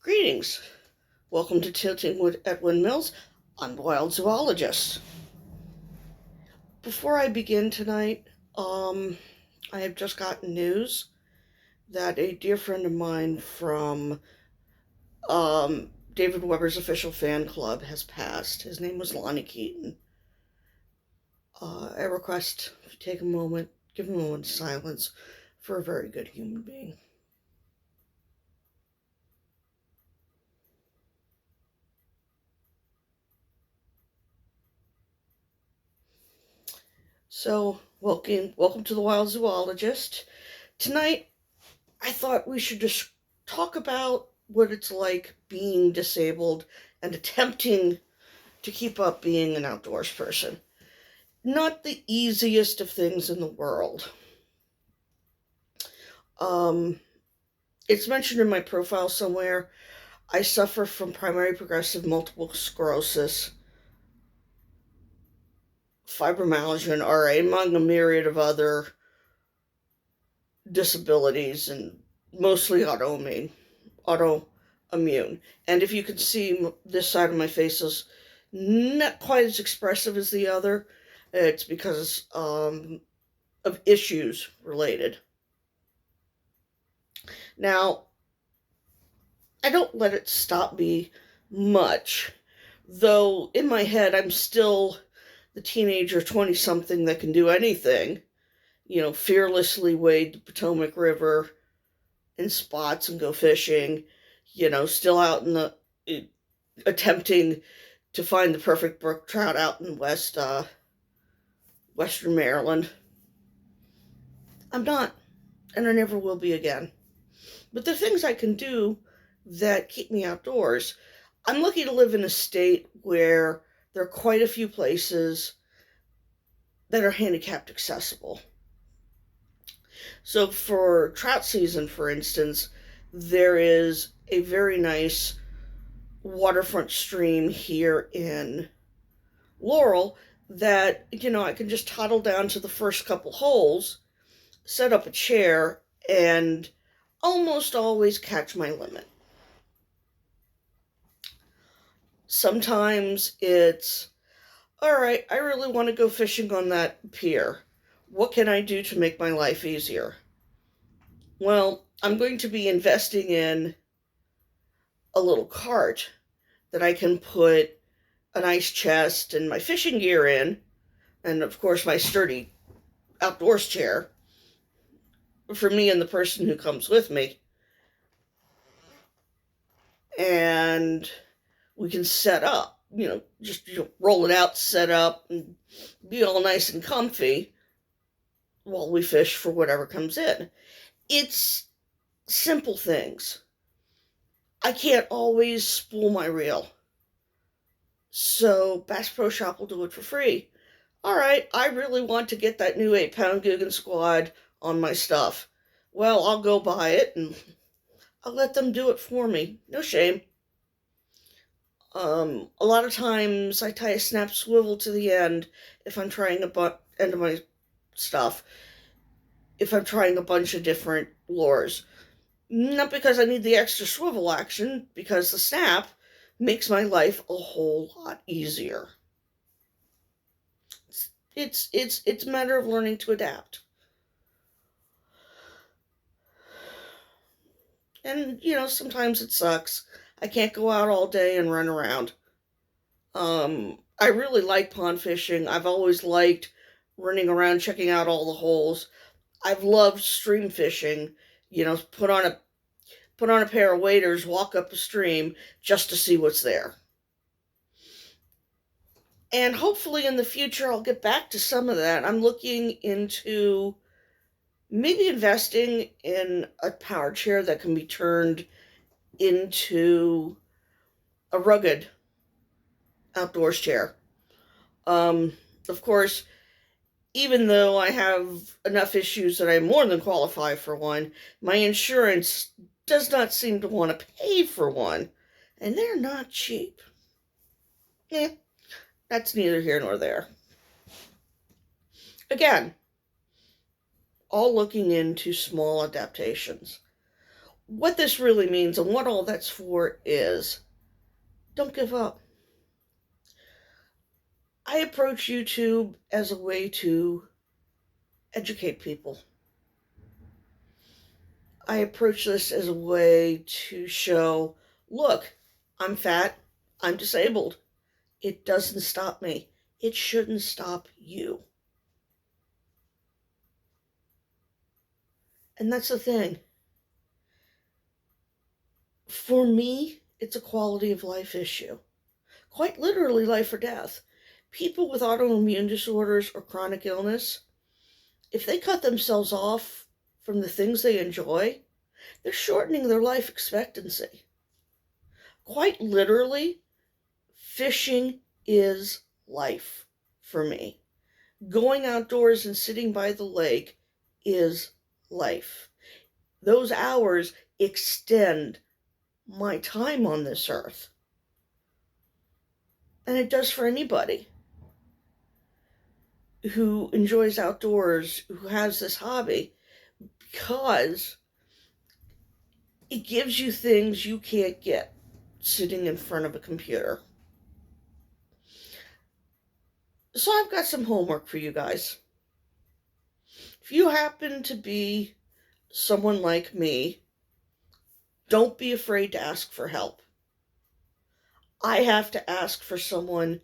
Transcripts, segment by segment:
Greetings. Welcome to Tilting at Windmills. I'm Wild Zoologist. Before I begin tonight, I have just gotten news that a dear friend of mine from David Weber's official fan club has passed. His name was Lonnie Keaton. I request you take a moment, give a moment of silence for a very good human being. So, welcome to the Wild Zoologist. Tonight, I thought we should just talk about what it's like being disabled and attempting to keep up being an outdoors person. Not the easiest of things in the world. Um, it's mentioned in my profile somewhere. I suffer from primary progressive multiple sclerosis, fibromyalgia, and RA, among a myriad of other disabilities, and mostly autoimmune. And if you can see, this side of my face is not quite as expressive as the other. It's because of issues related. Now, I don't let it stop me much, though in my head I'm still the teenager 20-something that can do anything. Fearlessly wade the Potomac River in spots and go fishing. Still out in the attempting to find the perfect brook trout out in Western Maryland. I'm not, and I never will be again. But there are things I can do that keep me outdoors. I'm lucky to live in a state where there are quite a few places that are handicapped accessible. So for trout season, for instance, there is a very nice waterfront stream here in Laurel that, I can just toddle down to the first couple holes, set up a chair, and almost always catch my limit. Sometimes it's, all right, I really want to go fishing on that pier. What can I do to make my life easier? Well, I'm going to be investing in a little cart that I can put an ice chest and my fishing gear in, and of course my sturdy outdoors chair for me and the person who comes with me. And we can set up, just roll it out, set up, and be all nice and comfy while we fish for whatever comes in. It's simple things. I can't always spool my reel, so Bass Pro Shop will do it for free. All right, I really want to get that new 8-pound Guggen Squad on my stuff. Well, I'll go buy it and I'll let them do it for me. No shame. A lot of times I tie a snap swivel to the end if I'm trying end of my stuff. If I'm trying a bunch of different lures. Not because I need the extra swivel action, because the snap makes my life a whole lot easier. It's a matter of learning to adapt. And, sometimes it sucks. I can't go out all day and run around. I really like pond fishing. I've always liked running around checking out all the holes. I've loved stream fishing. Put on a pair of waders, walk up a stream just to see what's there. And hopefully in the future I'll get back to some of that. I'm looking into maybe investing in a power chair that can be turned into a rugged outdoors chair. Of course, even though I have enough issues that I more than qualify for one, my insurance does not seem to want to pay for one, and they're not cheap. That's neither here nor there. Again, all looking into small adaptations. what this really means and what all that's for is don't give up. I approach YouTube as a way to educate people. I approach this as a way to show, look, I'm fat, I'm disabled. It doesn't stop me. It shouldn't stop you. And that's the thing. For me, it's a quality of life issue. Quite literally life or death. People with autoimmune disorders or chronic illness, if they cut themselves off from the things they enjoy, they're shortening their life expectancy. Quite literally, fishing is life for me. Going outdoors and sitting by the lake is life. Those hours extend my time on this earth. And it does for anybody who enjoys outdoors, who has this hobby, because it gives you things you can't get sitting in front of a computer. So I've got some homework for you guys. If you happen to be someone like me, don't be afraid to ask for help. I have to ask for someone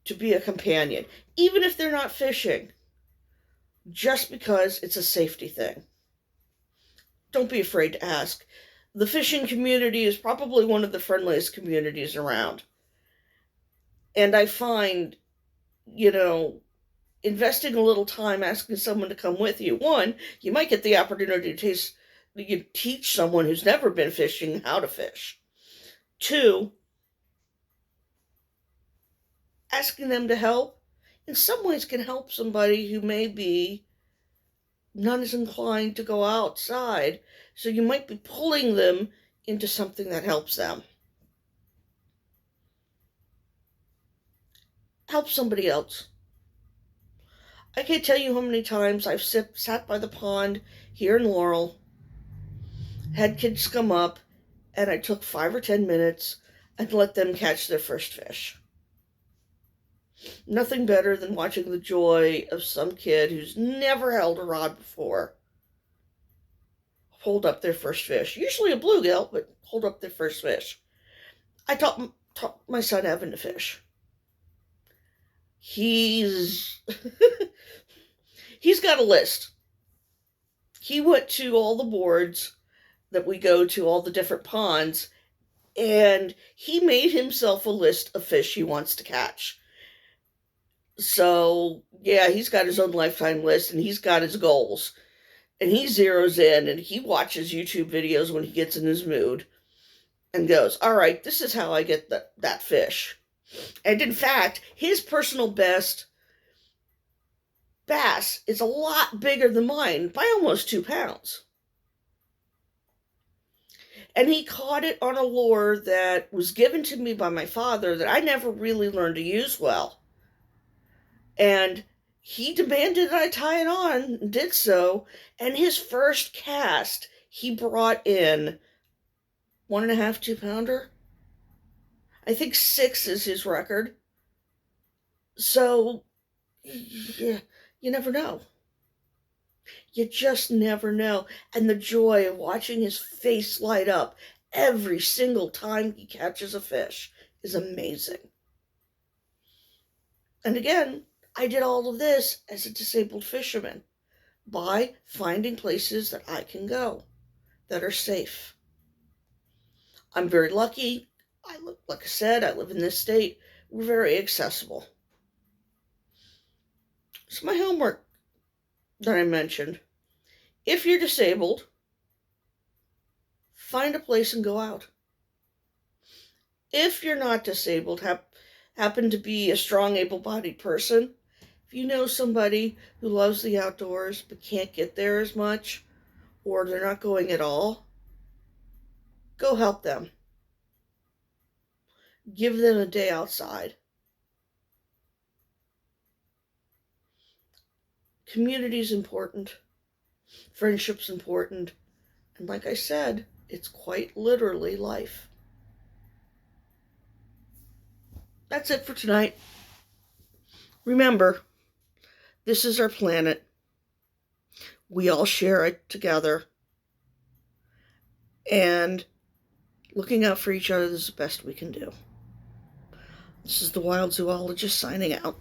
to be a companion, even if they're not fishing, just because it's a safety thing. Don't be afraid to ask. The fishing community is probably one of the friendliest communities around. And I find, investing a little time asking someone to come with you, one, you might get the opportunity to teach someone who's never been fishing how to fish. Two, asking them to help in some ways can help somebody who may be not as inclined to go outside. So you might be pulling them into something that helps them. Help somebody else. I can't tell you how many times I've sat by the pond here in Laurel, had kids come up, and I took 5 or 10 minutes and let them catch their first fish. Nothing better than watching the joy of some kid who's never held a rod before hold up their first fish. Usually a bluegill, but hold up their first fish. I taught my son Evan to fish. He's got a list. He went to all the boards that we go to, all the different ponds, and he made himself a list of fish he wants to catch. So, yeah, he's got his own lifetime list, and he's got his goals. And he zeroes in, and he watches YouTube videos when he gets in his mood, and goes, all right, this is how I get that fish. And in fact, his personal best bass is a lot bigger than mine by almost 2 pounds. And he caught it on a lure that was given to me by my father that I never really learned to use well. And he demanded that I tie it on and did so. And his first cast, he brought in 1.5, 2-pounder. I think 6 is his record. So, yeah, you never know. You just never know. And the joy of watching his face light up every single time he catches a fish is amazing. And again, I did all of this as a disabled fisherman by finding places that I can go that are safe. I'm very lucky. Like I said, I live in this state. We're very accessible. So my homework that I mentioned, if you're disabled, find a place and go out. If you're not disabled, happen to be a strong, able-bodied person, if you know somebody who loves the outdoors but can't get there as much, or they're not going at all, go help them. Give them a day outside. Community's important. Friendship's important. And like I said, It's quite literally life. That's it for tonight. Remember, this is our planet. We all share it together. And looking out for each other is the best we can do. This is the Wild Zoologist signing out.